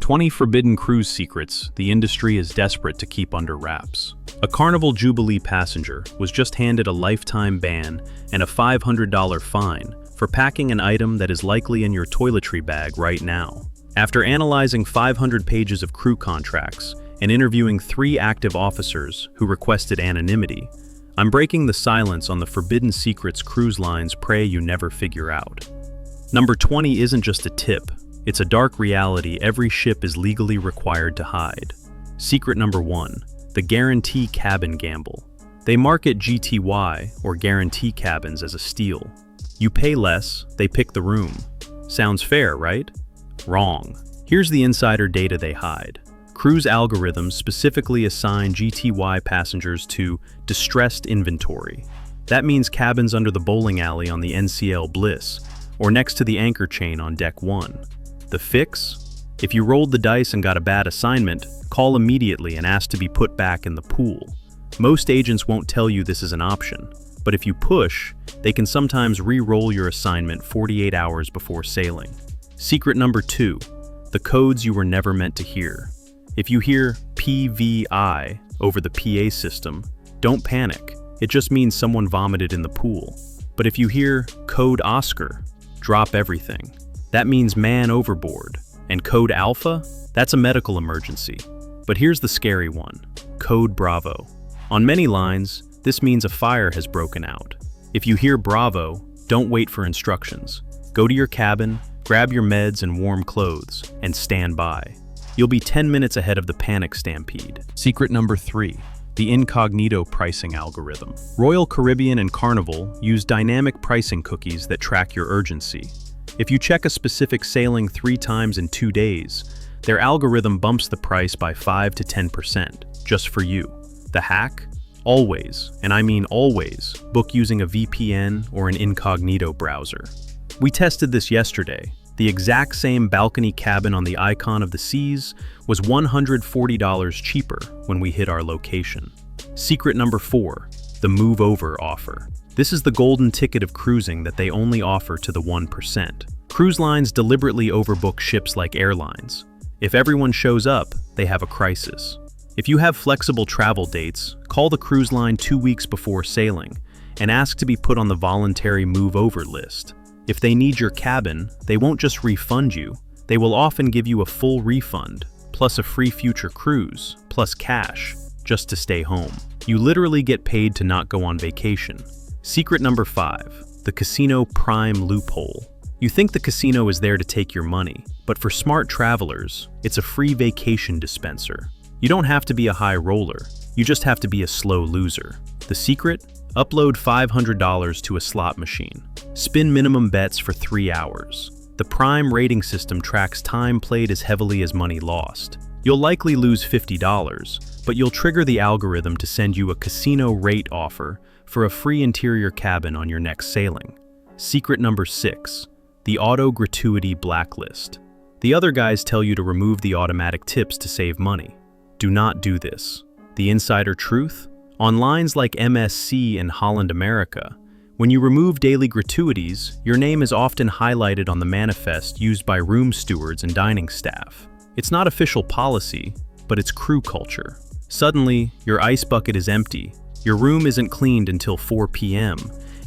20 forbidden cruise secrets the industry is desperate to keep under wraps. A Carnival Jubilee passenger was just handed a lifetime ban and a $500 fine for packing an item that is likely in your toiletry bag right now. After analyzing 500 pages of crew contracts and interviewing 3 active officers who requested anonymity, I'm breaking the silence on the forbidden secrets cruise lines pray you never figure out. Number 20 isn't just a tip. It's a dark reality every ship is legally required to hide. Secret number 1, the guarantee cabin gamble. They market GTY, or guarantee cabins, as a steal. You pay less, they pick the room. Sounds fair, right? Wrong. Here's the insider data they hide. Cruise algorithms specifically assign GTY passengers to distressed inventory. That means cabins under the bowling alley on the NCL Bliss, or next to the anchor chain on Deck 1. The fix? If you rolled the dice and got a bad assignment, call immediately and ask to be put back in the pool. Most agents won't tell you this is an option, but if you push, they can sometimes re-roll your assignment 48 hours before sailing. Secret number 2, the codes you were never meant to hear. If you hear PVI over the PA system, don't panic. It just means someone vomited in the pool. But if you hear Code Oscar, drop everything. That means man overboard. And Code Alpha? That's a medical emergency. But here's the scary one, Code Bravo. On many lines, this means a fire has broken out. If you hear Bravo, don't wait for instructions. Go to your cabin, grab your meds and warm clothes, and stand by. You'll be 10 minutes ahead of the panic stampede. Secret number 3, the Incognito pricing algorithm. Royal Caribbean and Carnival use dynamic pricing cookies that track your urgency. If you check a specific sailing 3 times in 2 days, their algorithm bumps the price by 5 to 10%, just for you. The hack? Always, and I mean always, book using a VPN or an Incognito browser. We tested this yesterday. The exact same balcony cabin on the Icon of the Seas was $140 cheaper when we hit our location. Secret number 4, the move over offer. This is the golden ticket of cruising that they only offer to the 1%. Cruise lines deliberately overbook ships like airlines. If everyone shows up, they have a crisis. If you have flexible travel dates, call the cruise line 2 weeks before sailing and ask to be put on the voluntary move over list. If they need your cabin, they won't just refund you. They will often give you a full refund, plus a free future cruise, plus cash, just to stay home. You literally get paid to not go on vacation. Secret number 5, the casino prime loophole. You think the casino is there to take your money, but for smart travelers, it's a free vacation dispenser. You don't have to be a high roller, you just have to be a slow loser. The secret? Upload $500 to a slot machine. Spin minimum bets for 3 hours. The Prime rating system tracks time played as heavily as money lost. You'll likely lose $50, but you'll trigger the algorithm to send you a casino rate offer for a free interior cabin on your next sailing. Secret number 6, the auto-gratuity blacklist. The other guys tell you to remove the automatic tips to save money. Do not do this. The insider truth? On lines like MSC and Holland America, when you remove daily gratuities, your name is often highlighted on the manifest used by room stewards and dining staff. It's not official policy, but it's crew culture. Suddenly, your ice bucket is empty, your room isn't cleaned until 4 p.m.,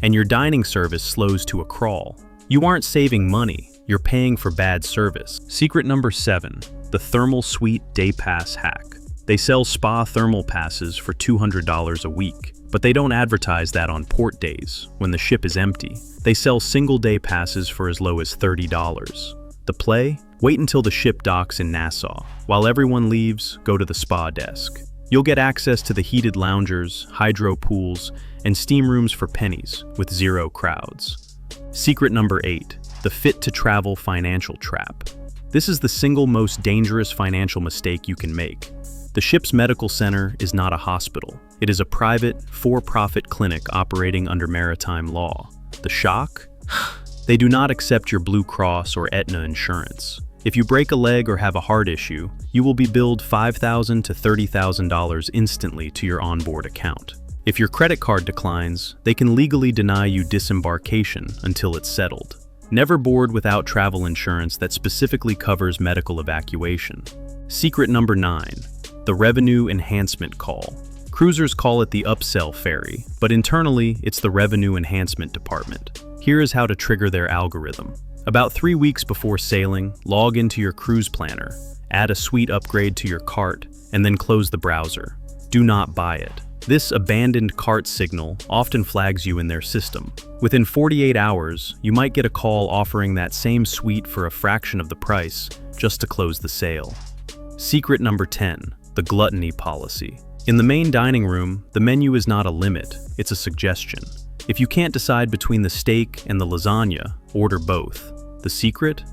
and your dining service slows to a crawl. You aren't saving money, you're paying for bad service. Secret number 7, the thermal suite day pass hack. They sell spa thermal passes for $200 a week, but they don't advertise that on port days, when the ship is empty. They sell single-day passes for as low as $30. The play? Wait until the ship docks in Nassau. While everyone leaves, go to the spa desk. You'll get access to the heated loungers, hydro pools, and steam rooms for pennies, with 0 crowds. Secret number 8, the fit-to-travel financial trap. This is the single most dangerous financial mistake you can make. The ship's medical center is not a hospital. It is a private, for-profit clinic operating under maritime law. The shock? They do not accept your Blue Cross or Aetna insurance. If you break a leg or have a heart issue, you will be billed $5,000 to $30,000 instantly to your onboard account. If your credit card declines, they can legally deny you disembarkation until it's settled. Never board without travel insurance that specifically covers medical evacuation. Secret number 9. The revenue enhancement call. Cruisers call it the upsell ferry, but internally, it's the revenue enhancement department. Here is how to trigger their algorithm. About 3 weeks before sailing, log into your cruise planner, add a suite upgrade to your cart, and then close the browser. Do not buy it. This abandoned cart signal often flags you in their system. Within 48 hours, you might get a call offering that same suite for a fraction of the price, just to close the sale. Secret number 10, the gluttony policy. In the main dining room, the menu is not a limit, it's a suggestion. If you can't decide between the steak and the lasagna, order both. The secret?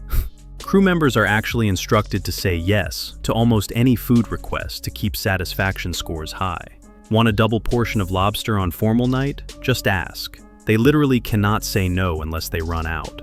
Crew members are actually instructed to say yes to almost any food request to keep satisfaction scores high. Want a double portion of lobster on formal night? Just ask. They literally cannot say no unless they run out.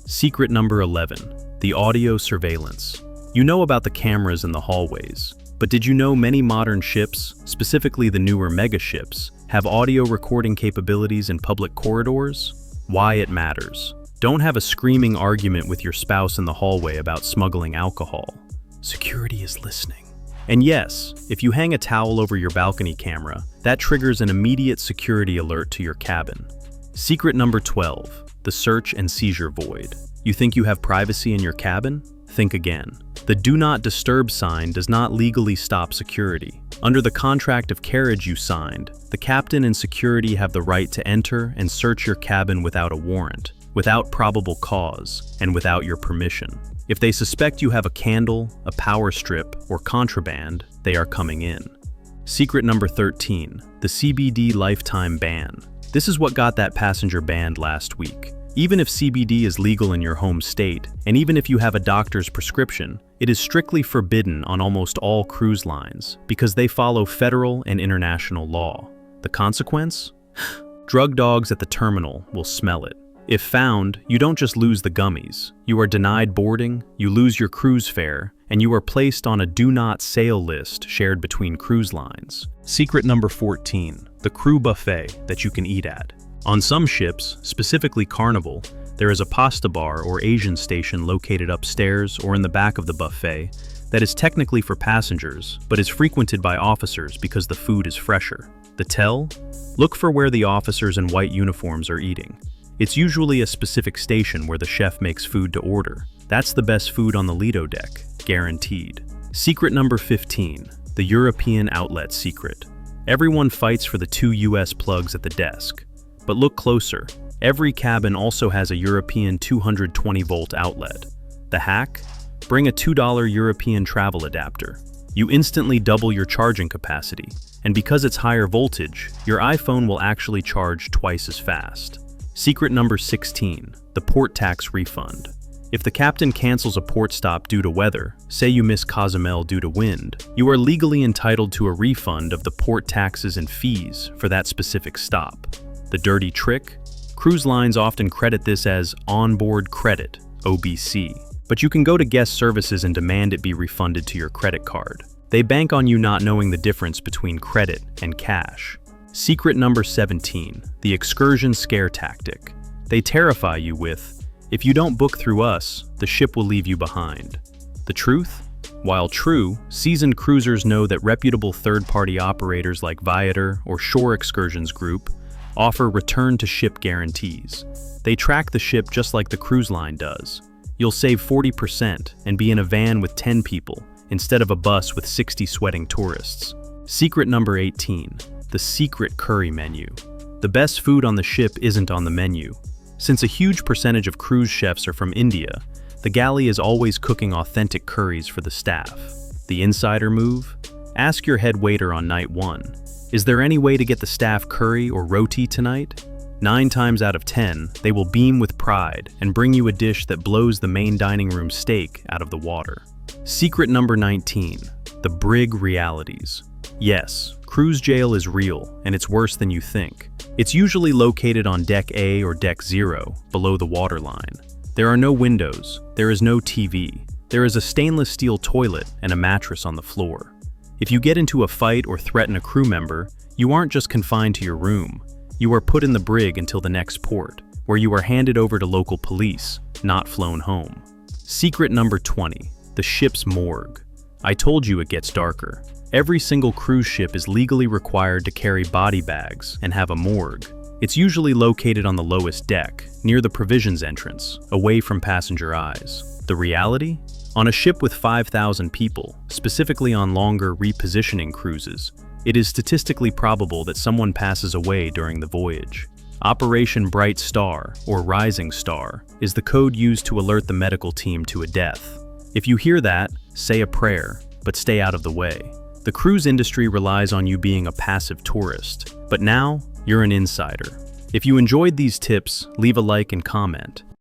Secret number 11, the audio surveillance. You know about the cameras in the hallways, but did you know many modern ships, specifically the newer mega ships, have audio recording capabilities in public corridors? Why it matters. Don't have a screaming argument with your spouse in the hallway about smuggling alcohol. Security is listening. And yes, if you hang a towel over your balcony camera, that triggers an immediate security alert to your cabin. Secret number 12, the search and seizure void. You think you have privacy in your cabin? Think again. The do not disturb sign does not legally stop security. Under the contract of carriage you signed, the captain and security have the right to enter and search your cabin without a warrant, without probable cause, and without your permission. If they suspect you have a candle, a power strip, or contraband, they are coming in. Secret number 13, the CBD lifetime ban. This is what got that passenger banned last week. Even if CBD is legal in your home state, and even if you have a doctor's prescription, it is strictly forbidden on almost all cruise lines because they follow federal and international law. The consequence? Drug dogs at the terminal will smell it. If found, you don't just lose the gummies. You are denied boarding, you lose your cruise fare, and you are placed on a do not sail list shared between cruise lines. Secret number 14, the crew buffet that you can eat at. On some ships, specifically Carnival, there is a pasta bar or Asian station located upstairs or in the back of the buffet that is technically for passengers, but is frequented by officers because the food is fresher. The tell? Look for where the officers in white uniforms are eating. It's usually a specific station where the chef makes food to order. That's the best food on the Lido deck, guaranteed. Secret number 15, the European outlet secret. Everyone fights for the 2 US plugs at the desk. But look closer. Every cabin also has a European 220-volt outlet. The hack? Bring a $2 European travel adapter. You instantly double your charging capacity, and because it's higher voltage, your iPhone will actually charge twice as fast. Secret number 16, the port tax refund. If the captain cancels a port stop due to weather, say you miss Cozumel due to wind, you are legally entitled to a refund of the port taxes and fees for that specific stop. The dirty trick? Cruise lines often credit this as onboard credit, OBC, but you can go to guest services and demand it be refunded to your credit card. They bank on you not knowing the difference between credit and cash. Secret number 17, the excursion scare tactic. They terrify you with, if you don't book through us, the ship will leave you behind. The truth? While true, seasoned cruisers know that reputable third-party operators like Viator or Shore Excursions Group offer return-to-ship guarantees. They track the ship just like the cruise line does. You'll save 40% and be in a van with 10 people instead of a bus with 60 sweating tourists. Secret number 18, the secret curry menu. The best food on the ship isn't on the menu. Since a huge percentage of cruise chefs are from India, the galley is always cooking authentic curries for the staff. The insider move? Ask your head waiter on night 1, is there any way to get the staff curry or roti tonight? 9 times out of 10, they will beam with pride and bring you a dish that blows the main dining room steak out of the water. Secret number 19, the brig realities. Yes, cruise jail is real, and it's worse than you think. It's usually located on Deck A or Deck 0, below the waterline. There are no windows, there is no TV, there is a stainless steel toilet and a mattress on the floor. If you get into a fight or threaten a crew member, you aren't just confined to your room. You are put in the brig until the next port, where you are handed over to local police, not flown home. Secret number 20, the ship's morgue. I told you it gets darker. Every single cruise ship is legally required to carry body bags and have a morgue. It's usually located on the lowest deck, near the provisions entrance, away from passenger eyes. The reality? On a ship with 5,000 people, specifically on longer repositioning cruises, it is statistically probable that someone passes away during the voyage. Operation Bright Star, or Rising Star, is the code used to alert the medical team to a death. If you hear that, say a prayer, but stay out of the way. The cruise industry relies on you being a passive tourist, but now you're an insider. If you enjoyed these tips, leave a like and comment.